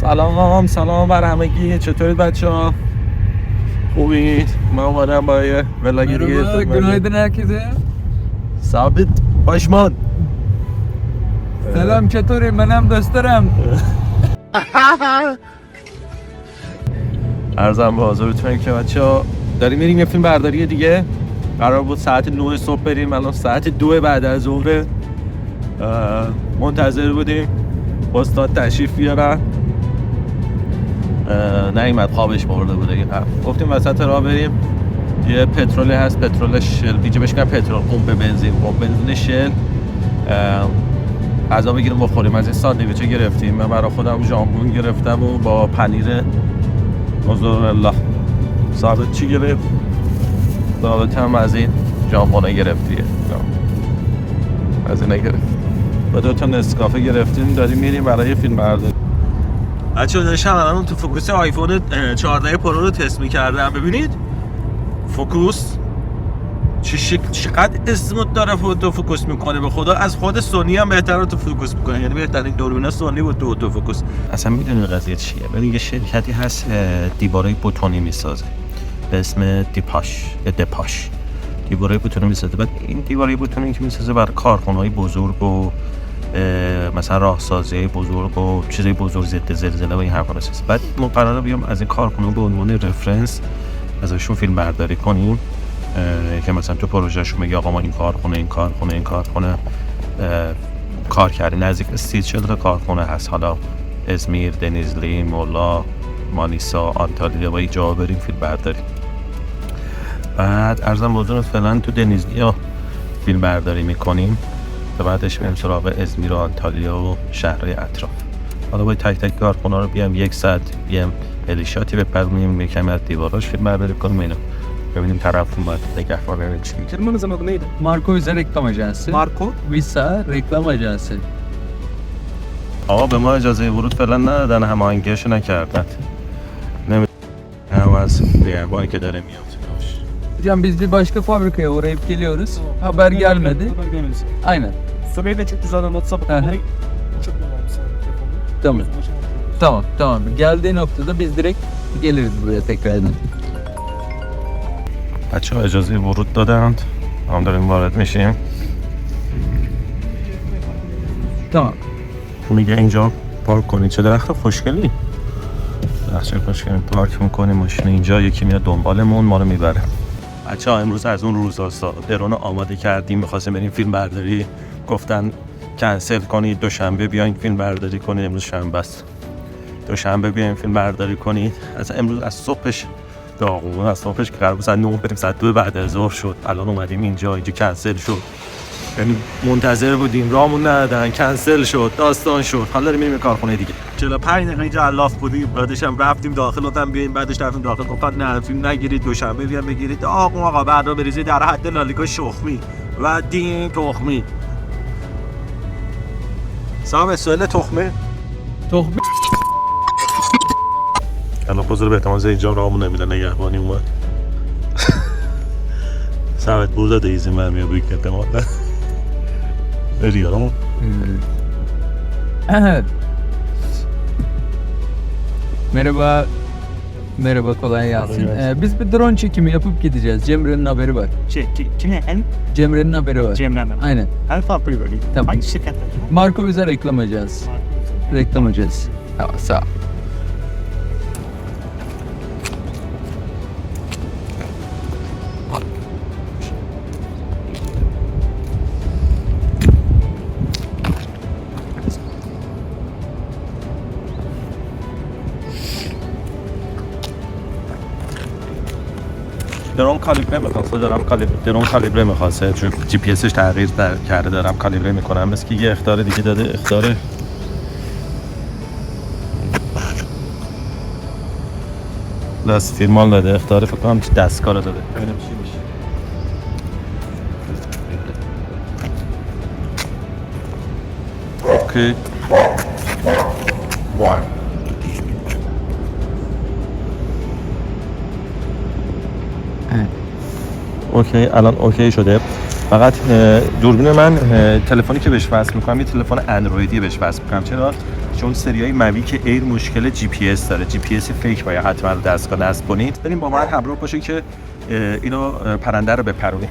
سلام بر همگی. چطورید بچه ها؟ خوبید؟ من اومدم با یه ولاگی دیگه. گناهیدن herkese. ثابت باشمان. سلام چطوری؟ منم دوسترم. عرضم به حضورتون که بچه ها داریم میریم یه فیلم برداری دیگه. قرار بود ساعت 9 صبح بریم، الان ساعت 2 بعد از ظهر. منتظر بودیم استاد تشریف بیارن، نیومد، خوابش برده بوده. گفتیم وسط راه بریم، یه پترولی هست، پترول شل، اینجا بهش میگن پترول پمپ بنزین، بنزین شل. غذا بگیریم بخوریم. از این ساندویچ گرفتیم، من برای خودم ژامبون گرفتم و با پنیر موزارلا. ثابت چی گرفت؟ ثابت هم از این ژامبونه گرفتیه، از این نگرفت. با 2 تا نسکافه گرفتیم، داریم میریم برای فیلم برداری. بچه‌ها داشتم الان تو فوکوس آیفون 14 پرو رو تست می‌کردم. ببینید فوکوس چقدر اسموت داره تو فوکوس میکنه. به خدا از خود سونی هم بهتر تو فوکوس میکنه، یعنی بهترین دوربین سونی بود تو فوکوس. اصلا میدونی قضیه چیه؟ ببین یه شرکتی هست دیوارای بتونی میسازه به اسم دپاش. دیوارای بتونی میسازه. بعد این دیوارای بتونی که میسازه برای کارخونه‌های بزرگ و مثلا راهسازی بزرگ و چیزای بزرگ، ضد زلزله و این حرفا هست. بعد ما قراره بیام از این کارخونه به عنوان رفرنس ازشون فیلم برداری کنیم که مثلا تو پروژهشون میگه آقا ما این کارخونه کار کردیم. نزدیک 30 تا کارخونه هست، حالا ازمیر، دنیزلی، مولا، مانیسا، آنتالیا و این جا بریم فیلم برداریم. بعد ارزم بزرگ فعلا تو دنیزلی فیلم برداری میکنیم تا بعدش بریم سراغ ازمیر و آنتالیا و شهرهای اطراف. حالا باید تک تک کارخونه رو بیام 1 ساعت بیام الیشاتی بپرونیم، یکم از دیواراش فیلم برداری کنیم، اینا ببینیم طرفون باید نگهبان ببینیم چی میگه. Firmanızın adı neydi? Marco Visa Reklam Ajansı. مارکو Visa Reklam Ajansı. آقا به ما اجازه ورود فعلا ندادن، هماهنگیشو نکردن. نمیدونم از دیگربانی که داره میاد. Hocam biz bir başka fabrikaya uğrayıp geliyoruz. Haber gelmedi. Aynen. Soruyu da çok güzel WhatsApp. Hı hı. Çok güzel. Tamam. Geldiği noktada biz direkt geliriz buraya tekrardan. بچه ها اجازه ورود دادند، هم داریم وارد میشیم. Tamam. میگه اینجا پارک کنی. چه درخت خوشگلی، درخت خوشگلی. پارک میکنیم ماشین اینجا، یکی میاد دنبالمون ما رو میبره. بچه ها امروز از اون روزاستا درون آماده کردیم، میخواستیم بریم فیلم برداری، گفتن کنسل کنید، دوشنبه بیاین فیلم برداری کنید. امروز شنبه است، دوشنبه بیاین فیلم برداری کنید. از امروز از صبحش داغون، از صبحش که قرار بود ساعت 9 بریم، ساعت 2 بعد از ظهر شد. الان اومدیم اینجا کنسل شد. یعنی منتظر بودیم، راهمون ندادن، کنسل شد، داستان شد. حالا داریم میریم کارخونه دیگه. 45 دقیقه اینجا الاف بودیم، بعدش هم رفتیم داخل، گفتم بیاین، بعدش رفتیم داخل، گفتن نه فیلم نگیرید، دوشنبه بیان بگیرید. آقا بعدا بریزید در حد لالیگا شخمی و دین تخمی. سلام، سوال تخمه الان بزرگ به احتمال اینجا راهمون نمیدن، نگهبانی اومد. ثابت burada da izin vermiyor büyük ihtimalle. Veriyor ama. Evet. Merhaba, kolay gelsin. Biz bir drone çekimi yapıp gideceğiz. Cemre'nin haberi var. Kimin? Cemre'nin haberi var. Cemre'nin. Aynen. Her fabrikayı böyle. Tamam. Hangi şirket? Marco Visa Reklam Ajansı. Reklam Ajansı. Tamam, sağ ol. درون کالیبره میخواسته، درون کالیبره میخواسته چون جی پی اسش تغییر کرده، دارم کالیبره میکنم. مثل که یه اخطار دیگه داده، اخطار لاست فیرمال داده، اخطار فکر کنم دستگاه رو داده. ببینیم چی میشه. اوکی اوکی الان اوکی شده. فقط دوربین من تلفنی که بهش وصل میکنم یه تلفن اندرویدی بهش وصل میکنم. چرا؟ چون سریای مویک ایر مشکل جی پی اس داره، جی پی اس فیک باید حتما رو دستگاه نصب کنید. بریم با من همراه باشه که اینو پرنده رو بپرونیم.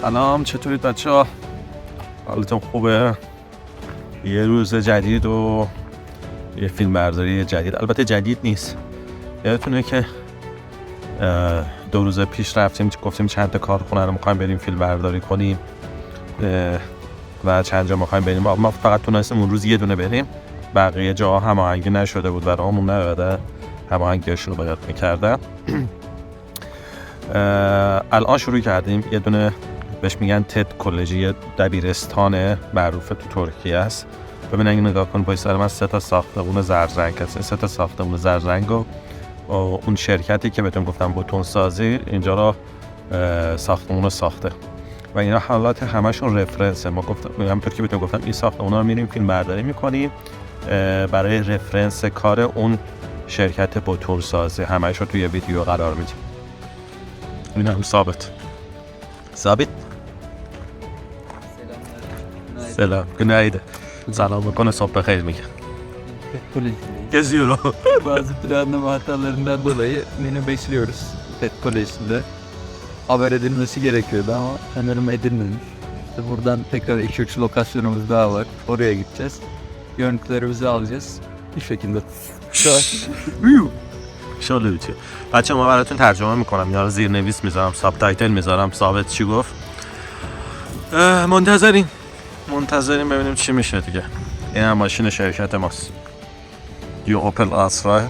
سلام، چطورید بچه‌ها؟ حالتون خوبه؟ یه روز جدید و یه فیلم برداری جدید. البته جدید نیست، یادتونه که 2 روز پیش رفتیم گفتیم چند تا کارخونه رو می‌خوایم بریم فیلم برداری کنیم و چند جا می‌خوایم بریم. ما فقط تونستیم اون روز یه دونه بریم، بقیه جاها هماهنگی نشده بود، برامون نبوده هماهنگی‌هاشون رو باید می‌کردن. الان شروع کردیم. یه دونه بهش میگن تد کلجی دبیرستان معروف تو ترکیه است. ببین اگه نگاه کن پای سر من 3 تا ساختمون زررنگ هست. 3 تا ساختمون زررنگ و اون شرکتی که بهتون گفتم بتون سازی اینجا رو ساختمون رو ساخته و اینا حالات همشون رفرنسه. ما گفتم همونطور که بهتون گفتم این ساختمونا رو میریم فیلم برداری میکنیم برای رفرنس کار اون شرکت بتون سازی، همش رو توی ویدیو قرار میدیم. این هم ثابت سلام günaydın. Selam bakın صبح بخیر میگه. Geziyorum. Bazı planlama hatalarından dolayı menü besliyoruz. FED Koleji'nde. Haber edilmesi gerekiyordu ama sanırım edilmemiş. İşte buradan tekrar 2-3 lokasyonumuz daha var. Oraya gideceğiz. Görüntülerimizi alacağız. Bir şekilde. شالله چیه بچه ما براتون ترجمه میکنم، اینا رو زیرنویس میذارم، ساب تایتل میذارم. ثابت چی گفت؟ منتظریم ببینیم چی میشه دیگه. این هم ماشین شرکت ماست، یو اوپل آسرا.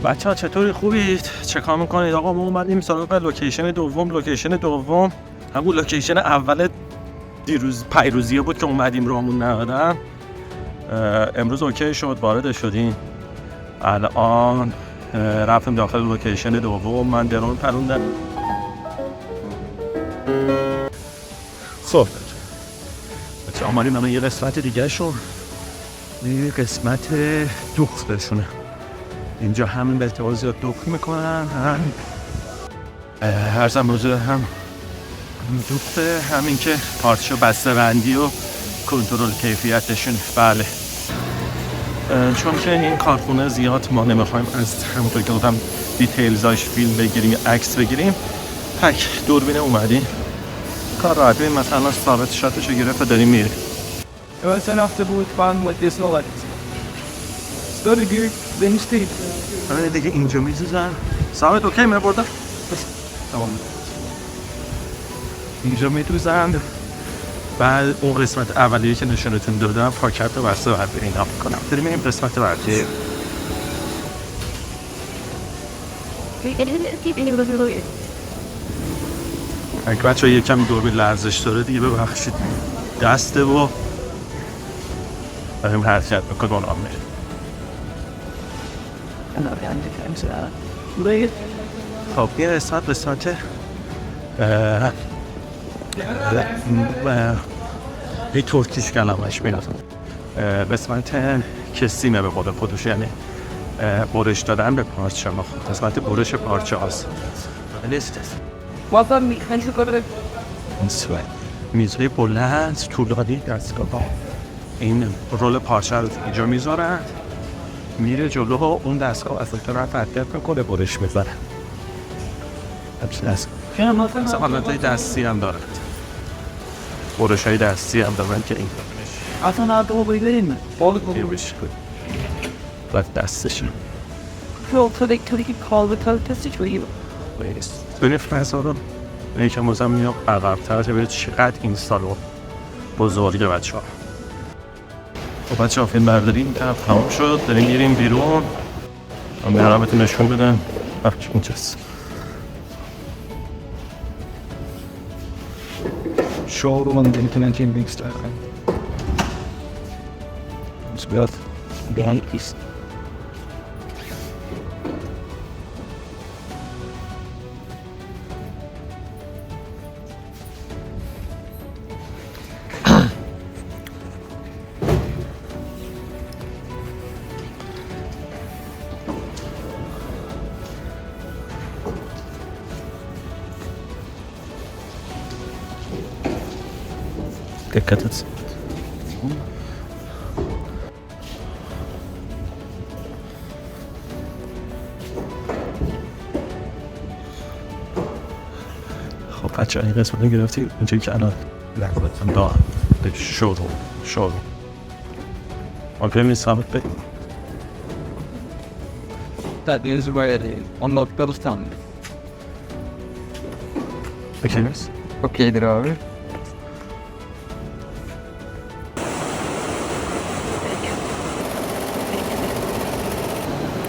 بچه ها چطوری، خوبید؟ چه کار میکنید؟ آقا ما اومدیم سراغ لوکیشن دوم. همون لوکیشن اول دیروز پیروزیه بود که اومدیم رامون ندادن. امروز اوکی شد، وارد شدیم. الان رفتم داخل لوکیشن دوم، من درون پروندم. خب بچه آماریم الان یه قسمت دیگه شد، یه قسمت دوختشونه. اینجا همین به توضیحات دوخت میکنن، هرزم موضوع هم دوخته، همین که پارچه بسته بندی و کنترل کیفیتشون. بله چون که این کارخونه زیاد ما نمیخوایم از همونطور که گفتم دیتیلزاش فیلم بگیریم، عکس بگیریم، تک دوربین اومدیم کار راحت. ببین مثلا ثابت شاتشو گرفت و داریم میریم. Evet, sen hafta bu itfaiye maddesi olarak. Böyle büyük deniz değil. آره دیگه اینجا میزوزن. ثابت اوکی من بردم. Tamam. اینجا میدوزن. بعد اون قسمت اولیه که نشونتون دادم پاکت رو بسته باید به اینا کنم. بریم این قسمت بعدی. اگه بچه ها یکم دوربین لرزش داره دیگه ببخشید، دسته و بریم حرکت بکنم اون آمیر. خب این قسمت هی ترکیش کلمش میرسن. قسمت کسیمه به خودش، یعنی برش دادن به پارچه ما. قسمت برش پارچه هاست. Vatan mekanizm kadar میزهای بلند طولانی دستگاه ها این رول پارچه رو اینجا میذارن، میره جلو ها، اون دستگاه از طرف حرکت میکنه، برش میزنه. مثلا حالت های دستی هم دارد، برش های دستی هم دارن که این Atan abi o vereyim mi? Balık olur. Yemiş. Bak destişim. Yolda elektrikli kaldı kalitesi çok iyi. ببین فضا یکم بازم میام عقب‌تر تا ببینید چقدر این سالن بزرگه بچه ها. خب بچه ها فیلم برداریم تمام شد، داریم میریم بیرون. من برام بهتون نشون بدم اینجاست. Showroom'un internetin büyük ister. Biraz beğeniriz. Dikkat et. خب بچه این قسمت رو گرفتی اینجایی که الان لحظتم دارم به شروع آنفه می ثابت بگی That is where it is. Unlocked stand. بکی نیست؟ Okeydir abi.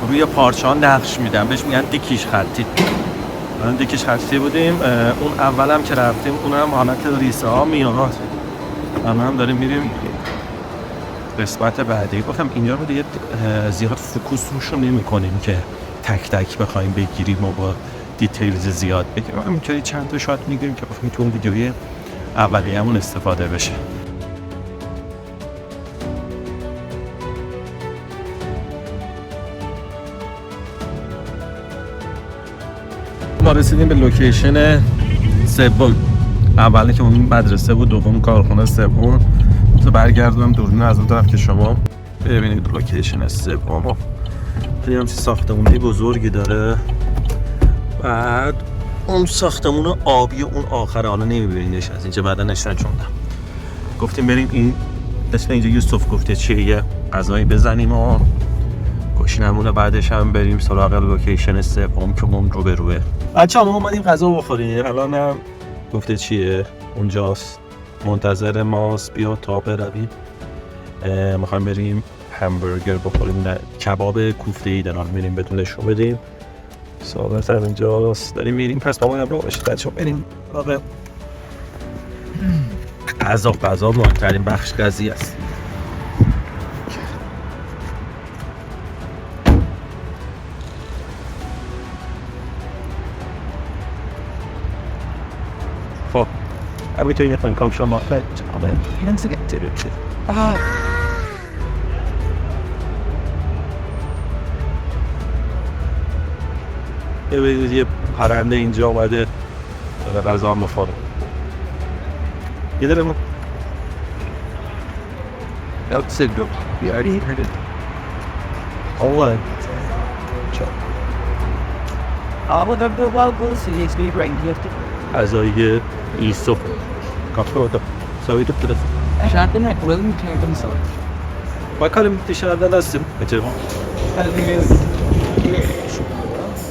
روی پارچه ها نقش میدن بهش میگن دیکیش خطی. الان دیکیش خطی بودیم، اون اولم که رفتیم اونم حالت ریسه ها میاد. هم داریم میریم قسمت بعدی. گفتم اینجا رو دیگه زیاد فوکوس روشو نمی کنیم که تک تک بخوایم بگیریم و با دیتیلز زیاد بگیریم. همینطوری چند تا شات میگیریم که بخوایم تو اون ویدیوی اولیه‌مون استفاده بشه. ما رسیدیم به لوکیشن سوم. اولی که اون مدرسه بود، دوم کارخونه، سوم تو برگردونم دوربین از اون طرف که شما ببینید لوکیشن سوم. خیلی همچین ساختمونی بزرگی داره. بعد اون ساختمون آبی اون آخر حالا نمیبینیدش از اینجا، بعدا نشون چوندم. گفتیم بریم این اسم اینجا یوسف گفته چیه یه غذایی بزنیم و کشنمونه، بعدش هم بریم سراغ لوکیشن سوم که اون رو به روه. بچه‌ها ما اومدیم غذا بخوریم. الان هم گفته چیه اونجاست، منتظر ماست بیا تا برویم. میخوایم بریم همبرگر بخوریم، نه کباب کوفته‌ای دارن میریم بدون نشون بدیم. صحبت هم اینجاست، داریم میریم. پس با ما هم رو باشید بچه‌ها، بریم سراغ غذا مهمترین بخش قضیه است. خب میتونیم نکنیم کام شما این سگه ترکه ببینید یه پرنده اینجا آمده داره غذا میخوره. یه داره ما Outside go. We already heard it. آوه Ama da bu balkonu siz bir renk yaptı. غذای یوسف کافه سویت بده. Şartın ne kuralım mı kendim sana? Bakalım dışarıdan nasıl? Geçelim.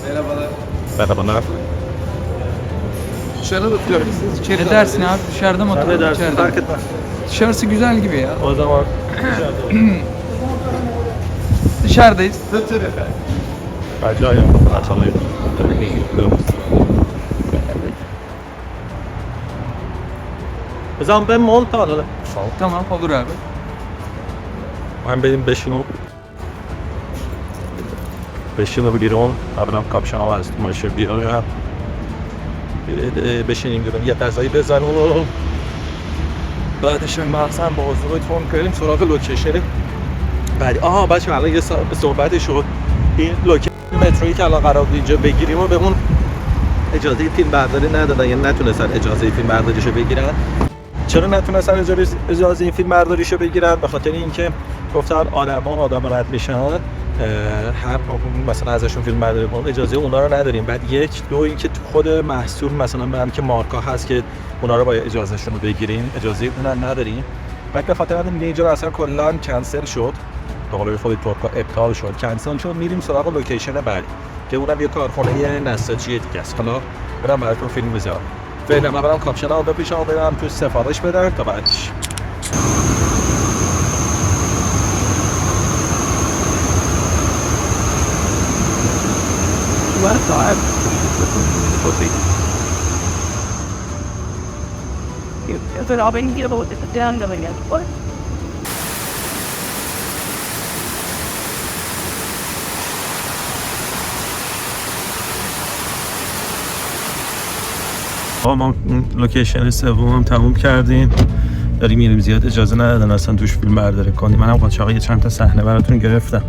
Merhabalar. Merhabalar. Dışarıda tutuyoruz. Siz içeri dersin abi. Dışarıda mı Sen ne oturalım? dersin? İçeride. Fark etmez. Dışarısı güzel gibi ya. O zaman Dışarıdayız. acayip atalıyım. O zaman ben mont alalım. Tamam olur abi. Ben benim 5'ını biliyorum. Ablam kapşan var. Maşı bir araya. Beşini indirim. Yeter sayı bezen oğlum. بعدش من اصلا بازوقتون بریم سراغ لوکیشن بعدی. بچه الان یه صحبتی شد. این لوکیشن مترویی که الان قرار بود اینجا بگیریم و بهمون اجازه فیلم برداری ندادن، یعنی نتونستن اجازه فیلم برداریشو بگیرن. چرا نتونستن اجازه این فیلم برداریشو بگیرن؟ به خاطر اینکه گفتن آدم رد میشن، هر مثلا ازشون فیلم برداری کنن اجازه اونا رو نداریم. بعد یک دو اینکه تو خود محصول مثلا من که مارکا هست که اونا رو باید اجازهشون رو بگیریم، اجازه اونا نداریم. بعد به خاطر همین اینجا اصلا کلا کنسل شد. به قول خود ترکا ابطال شد، کنسل شد. میریم سراغ لوکیشن بعدی که اونم یه کارخونه نساجی دیگه است. حالا برام براتون فیلم بذارم. فعلا من برام کاپشن رو بپیشم برم تو سفارش بدم تا بعدش. If it all been here, but it's down going in. What? ما لوکیشن سوم تموم کردیم، داریم میریم. زیاد اجازه ندادن اصلا توش فیلم برداری کنیم. منم قاچاقی چند تا صحنه براتون گرفتم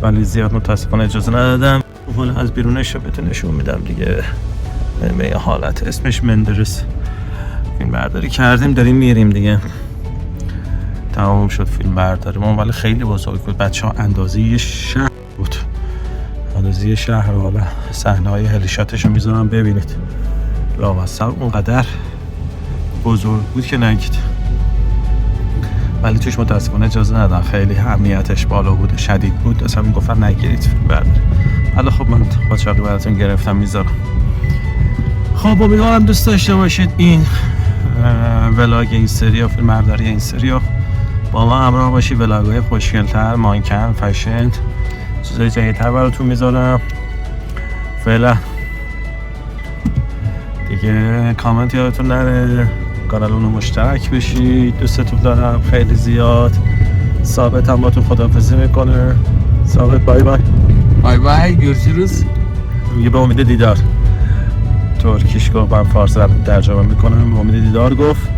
ولی زیاد متاسفانه اجازه ندادم. حالا از بیرونش رو بهتون نشون میدم دیگه. به حالت اسمش مندرس فیلم برداری کردیم، داریم میریم دیگه. تمام شد فیلم برداری ما، ولی خیلی بزرگ بود. بچه ها اندازه یه شهر بود، اندازه شهر. حالا صحنه های هلیشاتش رو میذارم ببینید. لامصب اونقدر بزرگ بود که نگید، ولی توش متاسفانه اجازه ندادن. خیلی امنیتش بالا بود، شدید بود. اصلا میگفتن نگیرید فیلم برداری. حالا خب من قاچاقی براتون گرفتم میذارم. خب امیدوارم دوست داشته باشید این ولاگ این سری، فیلم برداری این سری با ما همراه باشید. ولاگ‌های خوشگل‌تر، مانکن، فشن، چیزای جدیدتر براتون میذارم. فعلا دیگه کامنت یادتون نره، کانالون رو مشترک بشید. دوستتون دارم خیلی زیاد. ثابت هم باتون خداحافظی میکنه. ثابت بای بای. Bay bay, görüşürüz. میگه به امید دیدار. ترکیش گفت، من فارسی ترجمه میکنم. به امید دیدار گفت.